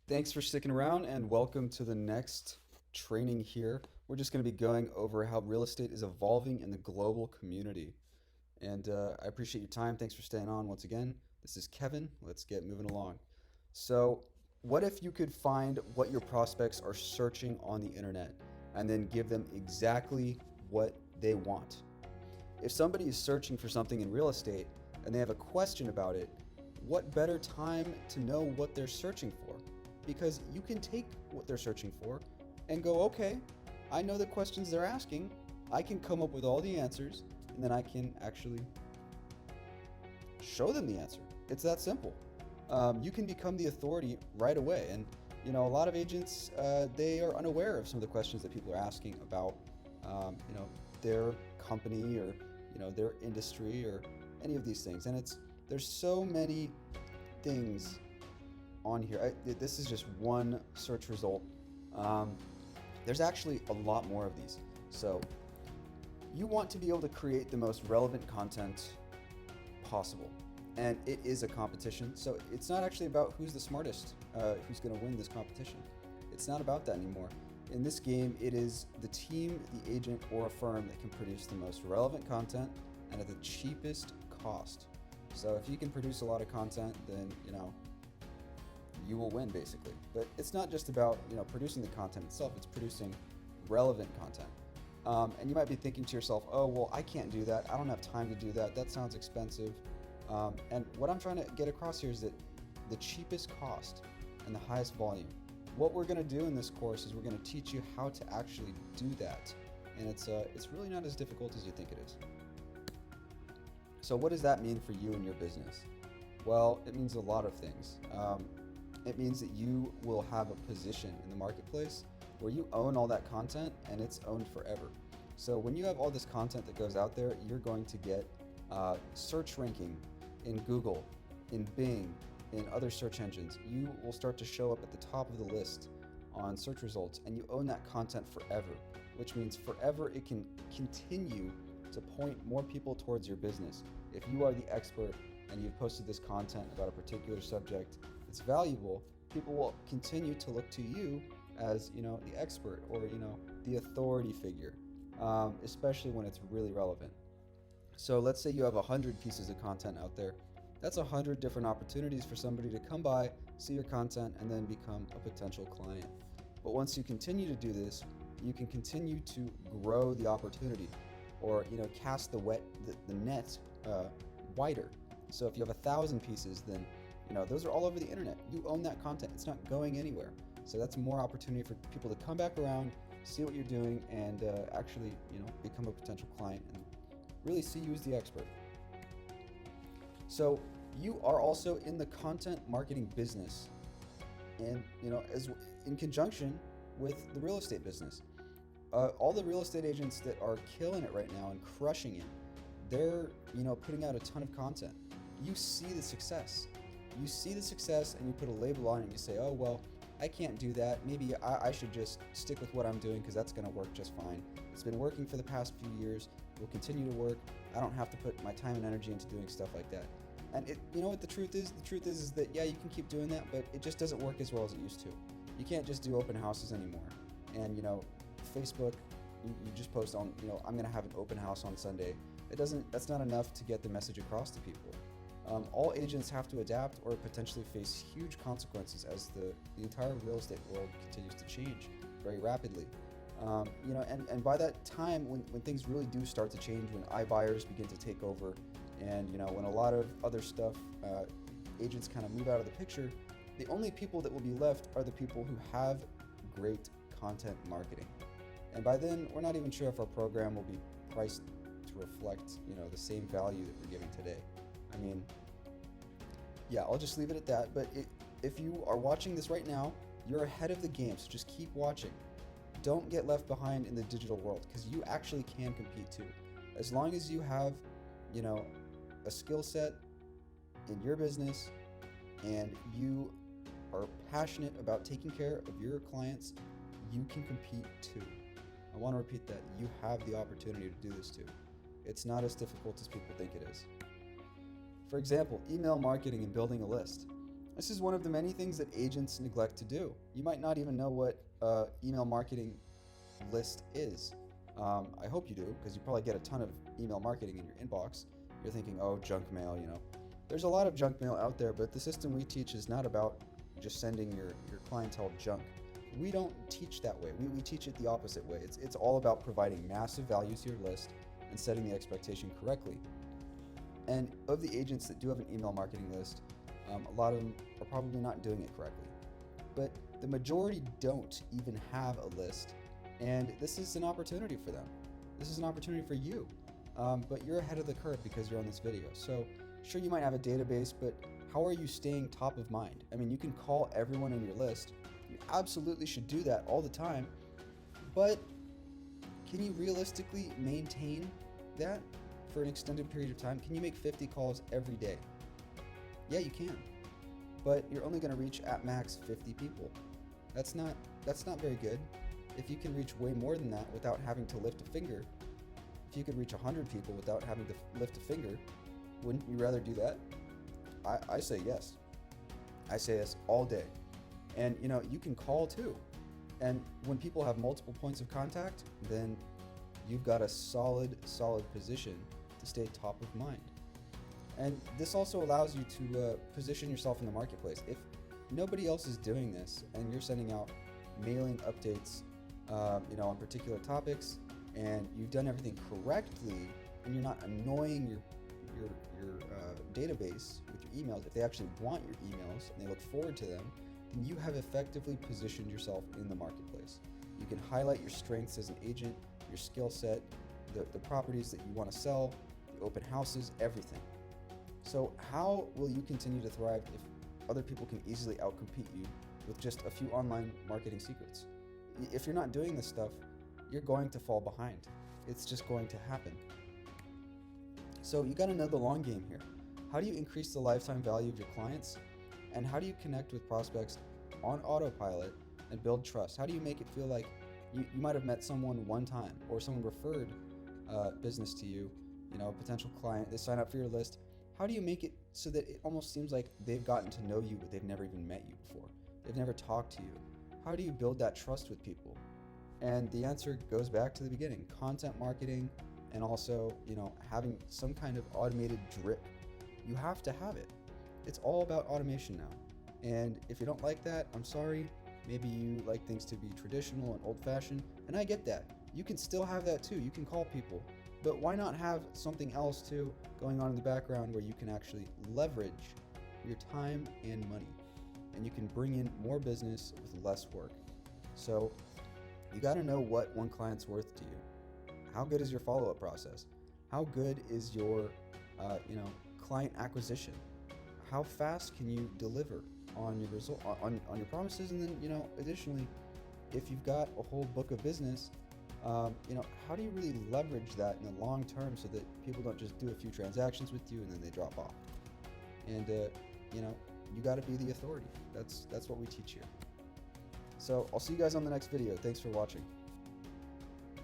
Thanks for sticking around and welcome to the next training here. We're just going to be going over how real estate is evolving in the global community. And I appreciate your time. Thanks for staying on once again. This is Kevin. Let's get moving along. So, what if you could find what your prospects are searching on the internet and then give them exactly what they want? If somebody is searching for something in real estate and they have a question about it, what better time to know what they're searching for? Because you can take what they're searching for and go, okay, I know the questions they're asking. I can come up with all the answers, and then I can actually show them the answer. It's that simple. You can become the authority right away. And a lot of agents they are unaware of some of the questions that people are asking about, their company or their industry or any of these things. And there's so many things on here. This is just one search result. Um, there's actually a lot more of these. So you want to be able to create the most relevant content possible. And it is a competition. So it's not actually about who's the smartest, who's going to win this competition. It's not about that anymore. In this game, it is the team, the agent, or a firm that can produce the most relevant content and at the cheapest cost. So if you can produce a lot of content, then you will win basically. But it's not just about producing the content itself, it's producing relevant content. And you might be thinking to yourself, oh, well, I can't do that. I don't have time to do that. That sounds expensive. And what I'm trying to get across here is that the cheapest cost and the highest volume. What we're going to do in this course is we're going to teach you how to actually do that. And it's really not as difficult as you think it is. So what does that mean for you and your business? Well, it means a lot of things. It means that you will have a position in the marketplace where you own all that content and it's owned forever. So when you have all this content that goes out there, you're going to get search ranking in Google, in Bing, in other search engines. You will start to show up at the top of the list on search results, and you own that content forever, which means forever it can continue to point more people towards your business. If you are the expert and you've posted this content about a particular subject, it's valuable, people will continue to look to you as the expert or the authority figure, especially when it's really relevant. So let's say you have 100 pieces of content out there. That's 100 different opportunities for somebody to come by, see your content, and then become a potential client. But once you continue to do this, you can continue to grow the opportunity, or cast the net wider. So if you have 1,000 pieces, then those are all over the internet. You own that content. It's not going anywhere. So that's more opportunity for people to come back around, see what you're doing, and actually become a potential client and really see you as the expert. So you are also in the content marketing business, and as in conjunction with the real estate business. All the real estate agents that are killing it right now and crushing it, they're putting out a ton of content. You see the success. You see the success and you put a label on it and you say, oh, well, I can't do that. Maybe I should just stick with what I'm doing because that's going to work just fine. It's been working for the past few years. It will continue to work. I don't have to put my time and energy into doing stuff like that. And you know what the truth is? The truth is that, yeah, you can keep doing that, but it just doesn't work as well as it used to. You can't just do open houses anymore. And, Facebook, you just post on, I'm going to have an open house on Sunday. That's not enough to get the message across to people. All agents have to adapt or potentially face huge consequences as the entire real estate world continues to change very rapidly. And by that time, when things really do start to change, when iBuyers begin to take over, and when a lot of other stuff, agents kind of move out of the picture, the only people that will be left are the people who have great content marketing. And by then, we're not even sure if our program will be priced to reflect, the same value that we're giving today. I mean, yeah, I'll just leave it at that. But if you are watching this right now, you're ahead of the game, so just keep watching. Don't get left behind in the digital world, because you actually can compete too. As long as you have, a skill set in your business and you are passionate about taking care of your clients, you can compete too. I want to repeat that. You have the opportunity to do this too. It's not as difficult as people think it is. For example, email marketing and building a list. This is one of the many things that agents neglect to do. You might not even know what email marketing list is. I hope you do, because you probably get a ton of email marketing in your inbox. You're thinking, oh, junk mail, you know. There's a lot of junk mail out there, but the system we teach is not about just sending your clientele junk. We don't teach that way. We teach it the opposite way. It's all about providing massive value to your list and setting the expectation correctly. And of the agents that do have an email marketing list, a lot of them are probably not doing it correctly. But the majority don't even have a list, and this is an opportunity for them. This is an opportunity for you. But you're ahead of the curve because you're on this video. So sure, you might have a database, but how are you staying top of mind? I mean, you can call everyone in your list. You absolutely should do that all the time. But can you realistically maintain that for an extended period of time? Can you make 50 calls every day? Yeah, you can. But you're only going to reach at max 50 people. That's not very good. If you can reach way more than that without having to lift a finger, if you could reach 100 people without having to lift a finger, wouldn't you rather do that? I say yes. I say yes all day. And you know, you can call too. And when people have multiple points of contact, then you've got a solid position to stay top of mind. And this also allows you to position yourself in the marketplace. If nobody else is doing this and you're sending out mailing updates on particular topics, and you've done everything correctly, and you're not annoying your database with your emails, if they actually want your emails and they look forward to them, then you have effectively positioned yourself in the marketplace. You can highlight your strengths as an agent, your skill set, the properties that you want to sell, the open houses, everything. So how will you continue to thrive if other people can easily outcompete you with just a few online marketing secrets? If you're not doing this stuff, you're going to fall behind. It's just going to happen. So you got to know the long game here. How do you increase the lifetime value of your clients? And how do you connect with prospects on autopilot and build trust? How do you make it feel like you might have met someone one time, or someone referred business to you, a potential client, they sign up for your list. How do you make it so that it almost seems like they've gotten to know you, but they've never even met you before? They've never talked to you. How do you build that trust with people? And the answer goes back to the beginning: content marketing, and also, having some kind of automated drip. You have to have it. It's all about automation now. And if you don't like that, I'm sorry. Maybe you like things to be traditional and old-fashioned, and I get that. You can still have that too. You can call people. But why not have something else too going on in the background where you can actually leverage your time and money, and you can bring in more business with less work? So you got to know what one client's worth to you. How good is your follow-up process? How good is your client acquisition? How fast can you deliver on your result, on your promises? And then, additionally, if you've got a whole book of business, how do you really leverage that in the long term so that people don't just do a few transactions with you and then they drop off? And you got to be the authority. That's what we teach here. So I'll see you guys on the next video. Thanks for watching.